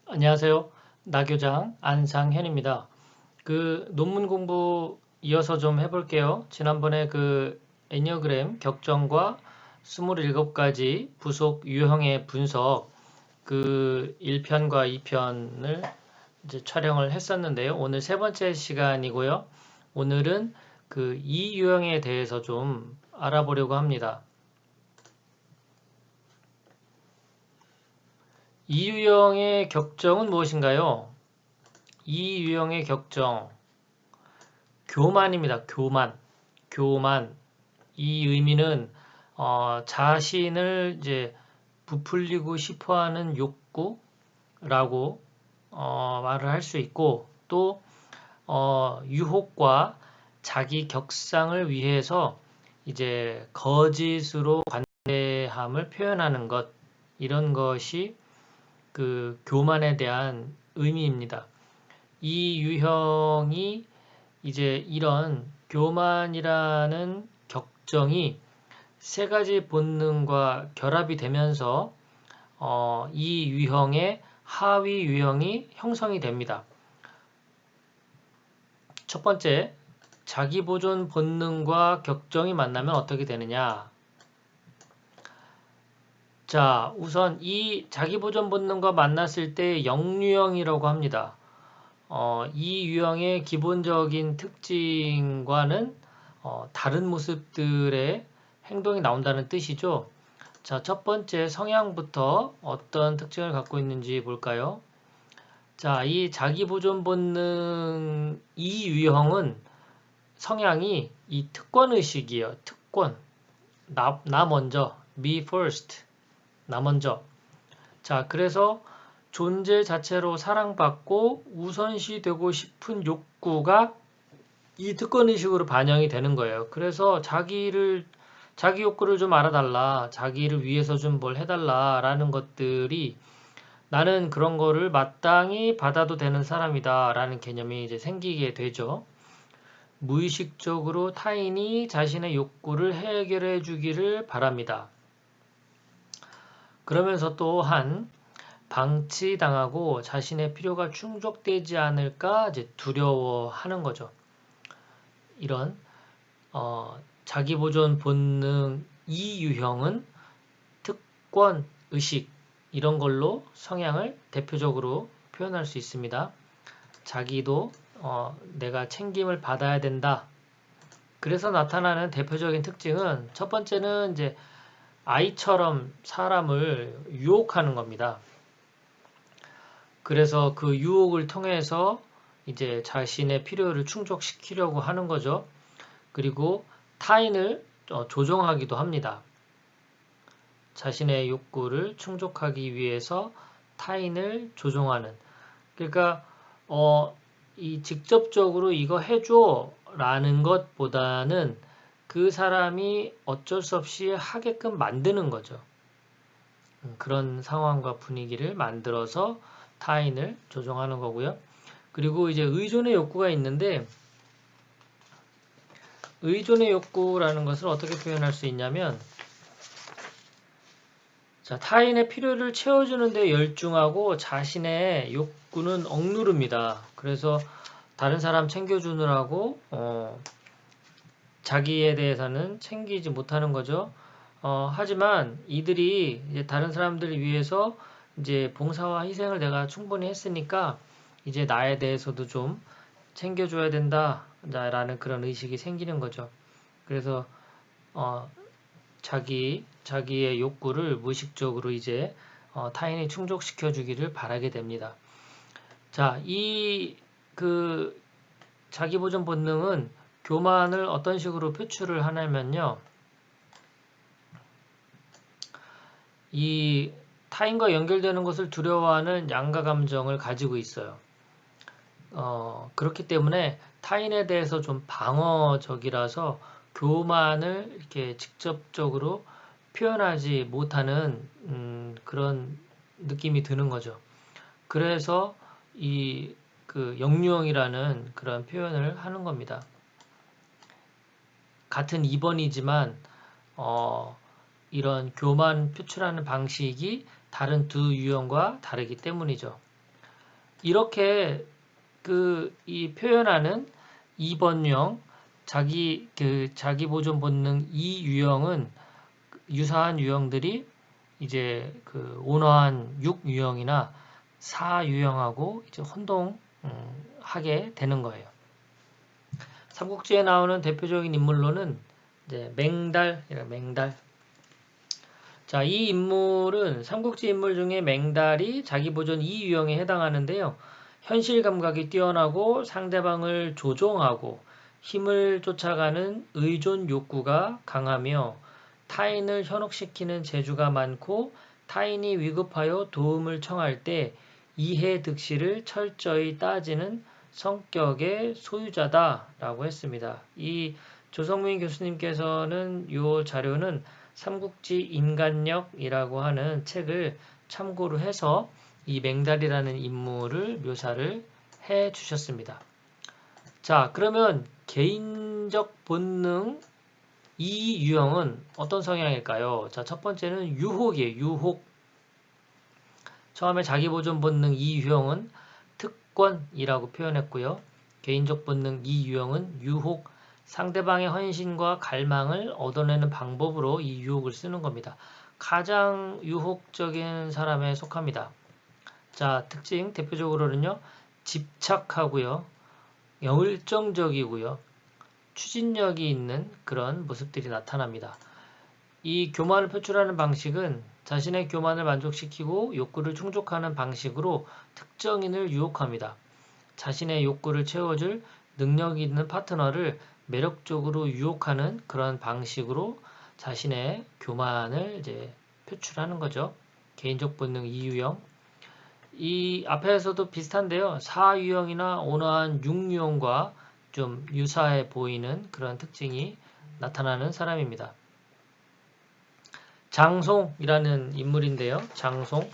안녕하세요. 나교장 안상현입니다. 논문 공부 이어서 좀 해볼게요. 지난번에 애니어그램 격정과 27가지 부속 유형의 분석 1편과 2편을 이제 촬영을 했었는데요. 오늘 세 번째 시간이고요. 오늘은 이 유형에 대해서 좀 알아보려고 합니다. 이 유형의 격정은 무엇인가요? 이 유형의 격정, 교만입니다. 교만. 이 의미는 자신을 이제 부풀리고 싶어하는 욕구라고 말을 할 수 있고, 또 유혹과 자기 격상을 위해서 이제 거짓으로 관대함을 표현하는 것, 이런 것이 교만에 대한 의미입니다. 이 유형이 이제 이런 교만이라는 격정이 세 가지 본능과 결합이 되면서 이 유형의 하위 유형이 형성이 됩니다. 첫 번째, 자기보존 본능과 격정이 만나면 어떻게 되느냐? 자, 우선 이 자기보존 본능과 만났을 때 역유형이라고 합니다. 이 유형의 기본적인 특징과는 다른 모습들의 행동이 나온다는 뜻이죠. 자, 첫 번째 성향부터 어떤 특징을 갖고 있는지 볼까요? 자, 이 자기보존 본능 이 유형은 성향이 이 특권의식이에요. 특권. 나 먼저. me first. 나 먼저. 자, 그래서 존재 자체로 사랑받고 우선시 되고 싶은 욕구가 이 특권의식으로 반영이 되는 거예요. 그래서 자기 욕구를 좀 알아달라, 자기를 위해서 좀 뭘 해달라 라는 것들이 나는 그런 거를 마땅히 받아도 되는 사람이다 라는 개념이 이제 생기게 되죠. 무의식적으로 타인이 자신의 욕구를 해결해 주기를 바랍니다. 그러면서 또한 방치당하고 자신의 필요가 충족되지 않을까 이제 두려워하는 거죠. 이런 자기보존 본능 이 유형은 특권, 의식 이런 걸로 성향을 대표적으로 표현할 수 있습니다. 자기도 내가 챙김을 받아야 된다. 그래서 나타나는 대표적인 특징은 첫 번째는 이제 아이처럼 사람을 유혹하는 겁니다. 그래서 그 유혹을 통해서 이제 자신의 필요를 충족시키려고 하는 거죠. 그리고 타인을 조종하기도 합니다. 자신의 욕구를 충족하기 위해서 타인을 조종하는. 그러니까 이 직접적으로 이거 해줘 라는 것보다는 그 사람이 어쩔 수 없이 하게끔 만드는 거죠. 그런 상황과 분위기를 만들어서 타인을 조종하는 거고요. 그리고 이제 의존의 욕구가 있는데 의존의 욕구라는 것을 어떻게 표현할 수 있냐면 자, 타인의 필요를 채워주는데 열중하고 자신의 욕구는 억누릅니다. 그래서 다른 사람 챙겨주느라고 자기에 대해서는 챙기지 못하는 거죠. 하지만 이들이 이제 다른 사람들을 위해서 이제 봉사와 희생을 내가 충분히 했으니까 이제 나에 대해서도 좀 챙겨줘야 된다라는 그런 의식이 생기는 거죠. 그래서 자기의 욕구를 무의식적으로 이제 타인이 충족시켜 주기를 바라게 됩니다. 자, 자기보존 본능은 교만을 어떤 식으로 표출을 하냐면요. 이 타인과 연결되는 것을 두려워하는 양가 감정을 가지고 있어요. 그렇기 때문에 타인에 대해서 좀 방어적이라서 교만을 이렇게 직접적으로 표현하지 못하는 그런 느낌이 드는 거죠. 그래서 역류형이라는 그런 표현을 하는 겁니다. 같은 2번이지만 이런 교만 표출하는 방식이 다른 두 유형과 다르기 때문이죠. 이렇게 이 표현하는 2번 유형 자기 보존 본능 이 유형은 유사한 유형들이 이제 온화한 6 유형이나 4 유형하고 이제 혼동하게 되는 거예요. 삼국지에 나오는 대표적인 인물로는 이제 맹달. 자, 이 인물은 삼국지 인물 중에 맹달이 자기 보존 2 유형에 해당하는데요. 현실 감각이 뛰어나고 상대방을 조종하고 힘을 쫓아가는 의존 욕구가 강하며 타인을 현혹시키는 재주가 많고 타인이 위급하여 도움을 청할 때 이해 득실을 철저히 따지는 성격의 소유자다라고 했습니다. 이 조성민 교수님께서는 이 자료는 삼국지 인간력이라고 하는 책을 참고로 해서 이 맹달이라는 인물을 묘사를 해 주셨습니다. 자, 그러면 개인적 본능 이 유형은 어떤 성향일까요? 자, 첫 번째는 유혹이에요. 유혹. 처음에 자기 보존 본능 이 유형은 특권이라고 표현했고요. 개인적 본능 이 유형은 유혹, 상대방의 헌신과 갈망을 얻어내는 방법으로 이 유혹을 쓰는 겁니다. 가장 유혹적인 사람에 속합니다. 자, 특징 대표적으로는요. 집착하고요. 열정적이고요. 추진력이 있는 그런 모습들이 나타납니다. 이 교만을 표출하는 방식은 자신의 교만을 만족시키고 욕구를 충족하는 방식으로 특정인을 유혹합니다. 자신의 욕구를 채워줄 능력이 있는 파트너를 매력적으로 유혹하는 그런 방식으로 자신의 교만을 이제 표출하는 거죠. 개인적 본능 2유형. 이 앞에서도 비슷한데요. 4유형이나 온화한 6유형과 좀 유사해 보이는 그런 특징이 나타나는 사람입니다. 장송이라는 인물인데요. 장송.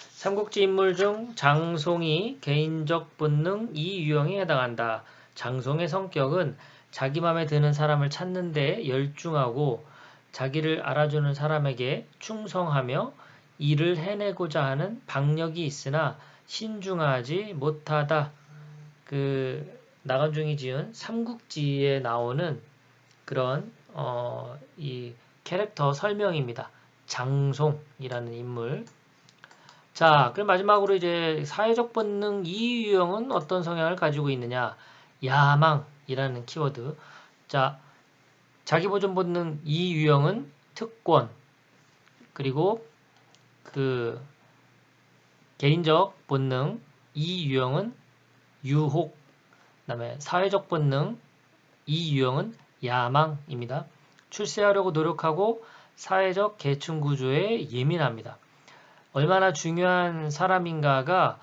삼국지 인물 중 장송이 개인적 본능 이 유형에 해당한다. 장송의 성격은 자기 맘에 드는 사람을 찾는 데 열중하고 자기를 알아주는 사람에게 충성하며 일을 해내고자 하는 박력이 있으나 신중하지 못하다. 나간중이 지은 삼국지에 나오는 그런 이 캐릭터 설명입니다. 장송이라는 인물. 자, 그럼 마지막으로 이제 사회적 본능 이 유형은 어떤 성향을 가지고 있느냐? 야망이라는 키워드. 자, 자기 보존 본능 이 유형은 특권, 그리고 개인적 본능 이 유형은 유혹, 그다음에 사회적 본능 이 유형은 야망입니다. 출세하려고 노력하고 사회적 계층 구조에 예민합니다. 얼마나 중요한 사람인가가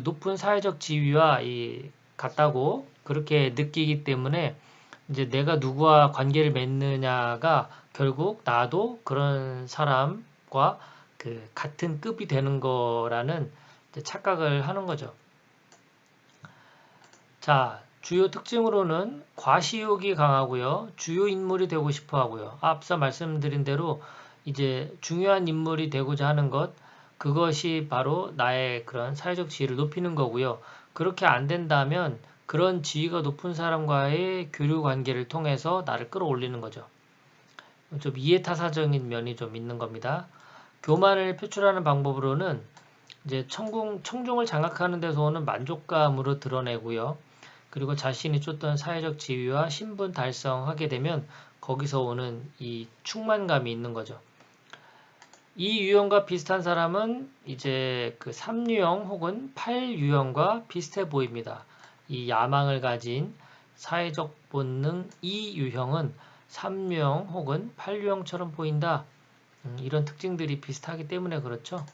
높은 사회적 지위와 같다고 그렇게 느끼기 때문에 이제 내가 누구와 관계를 맺느냐가 결국 나도 그런 사람과 같은 급이 되는 거라는 착각을 하는 거죠. 자, 주요 특징으로는 과시욕이 강하고요. 주요 인물이 되고 싶어 하고요. 앞서 말씀드린 대로 이제 중요한 인물이 되고자 하는 것, 그것이 바로 나의 그런 사회적 지위를 높이는 거고요. 그렇게 안 된다면 그런 지위가 높은 사람과의 교류 관계를 통해서 나를 끌어올리는 거죠. 좀 이해타사적인 면이 좀 있는 겁니다. 교만을 표출하는 방법으로는 이제 청중을 장악하는 데서 오는 만족감으로 드러내고요. 그리고 자신이 쫓던 사회적 지위와 신분 달성하게 되면 거기서 오는 이 충만감이 있는 거죠. 이 유형과 비슷한 사람은 이제 3유형 혹은 8유형과 비슷해 보입니다. 이 야망을 가진 사회적 본능 이 유형은 3유형 혹은 8유형처럼 보인다. 이런 특징들이 비슷하기 때문에 그렇죠.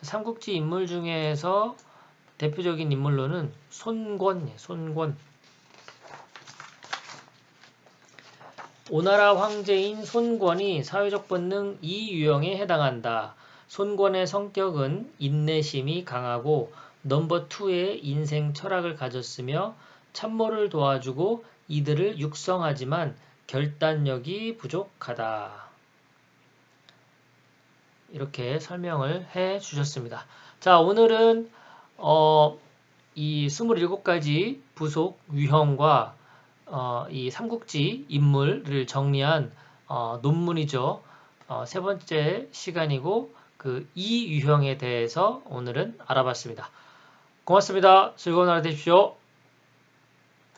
삼국지 인물 중에서 대표적인 인물로는 손권. 오나라 황제인 손권이 사회적 본능 이 유형에 해당한다. 손권의 성격은 인내심이 강하고 넘버 2의 인생 철학을 가졌으며 참모를 도와주고 이들을 육성하지만 결단력이 부족하다. 이렇게 설명을 해 주셨습니다. 자, 오늘은 이 27가지 부속 유형과 이 삼국지 인물을 정리한 논문이죠. 세 번째 시간이고 그 이 유형에 대해서 오늘은 알아봤습니다. 고맙습니다. 즐거운 하루 되십시오.